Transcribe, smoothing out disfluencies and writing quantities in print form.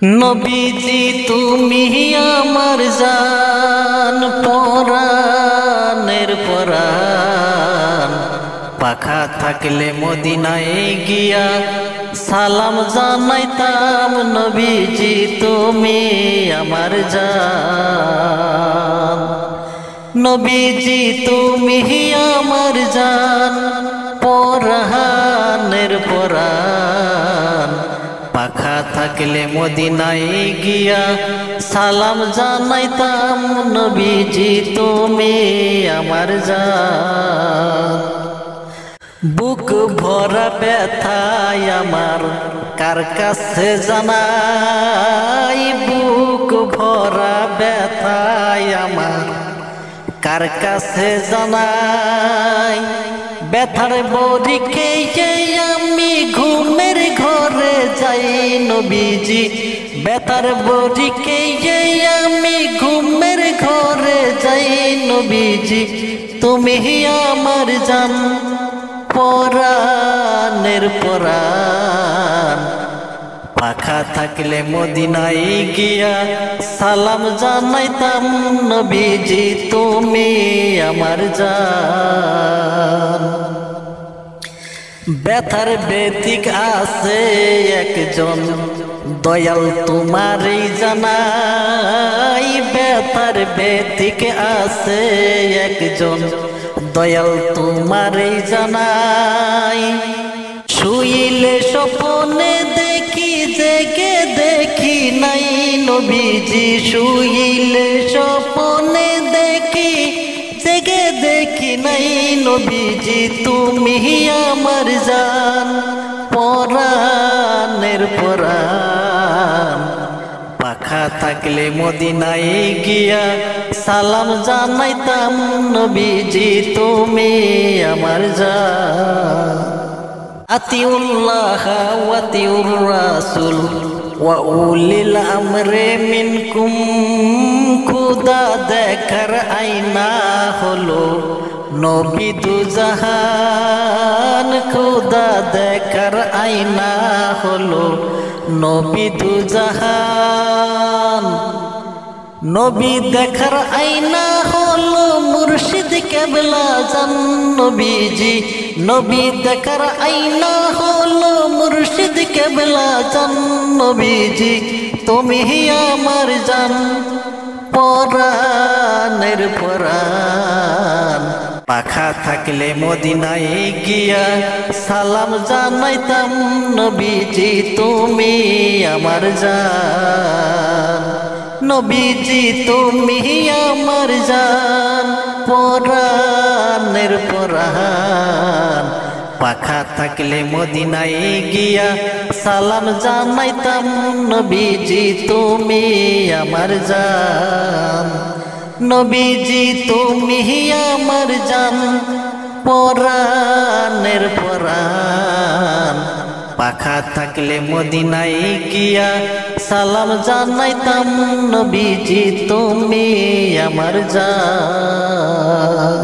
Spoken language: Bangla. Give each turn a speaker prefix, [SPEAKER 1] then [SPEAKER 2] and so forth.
[SPEAKER 1] নবীজি তুমি আমার জান, পরাণের পরাণ। পাখা থাকলে মদিনায় গিয়া সালাম জানাইতাম। নবীজি তুমি আমার জান, নবীজি তুমি আমার জান, পরাণের পরাণ। পাখা থাকলে মদিনায় গিয়া সালাম জানাইতাম। নবীজি তুমি আমার জান। বুক ভরা ব্যথায় আমার কার কাছে জানাই, বুক ভরা ব্যথায় আমার কার কাছে জানাই। ব্যথার বড়িকে আমি ঘুমের ঘরে যাই। নবীজি ব্যথার বড়িকে আমি ঘুমের ঘরে যাই। নবীজি তুমি আমার জান, পরাণের পরাণ। পাখা থাকলে মদিনায় গিয়া সালাম জানাইতাম। নবীজি তুমি আমার জান। ব্যথার বেদিক আছে একজন, দয়াল তোমারই জানাই। ব্যথার বেদিক আছে একজন, দয়াল তোমারই জানাই। শুইলে স্বপ্নে দেখি, জেগে দেখি নাই। নবীজি শুইলে স্বপ্নে দেখি, জেগে দেখি নাই। নবীজি তুমি আমার জান, পরাণের পরাণ। পাখা থাকলে মদিনায় গিয়া সালাম জানাইতাম। নবীজি তুমি আমার জান। আতিউল্লাহ ওয়া আতিউর রাসূল ওয়া উলিল আমরে মিনকুম। খুদা দেখার আয়না হলো নবী দুজাহান। খুদা দেখার আয়না হলো নবী দুজাহান। নবী দেখার আয়না হলো মুর্শিদ কেবলা জান। নবীজি নবী দেখার আয়না হলো মুর্শিদ কেবলা জান। নবীজি তুমি আমার জান, পরাণের পরাণ। পাখা থাকলে মদিনায় গিয়া সালাম জানাইতাম। নবীজি তুমি আমার জান, নবীজি তুমি আমার জান, পরাণের পরাণ। পাখা থাকলে মদিনায় গিয়া সালাম জানাইতাম। নবীজি তুমি আমার জান, নবীজি তুমি আমার জান, পরাণের পরাণ। পাখা থাকলে মদিনায় গিয়া সালাম জানাইতাম। নবীজি তুমি আমার জান।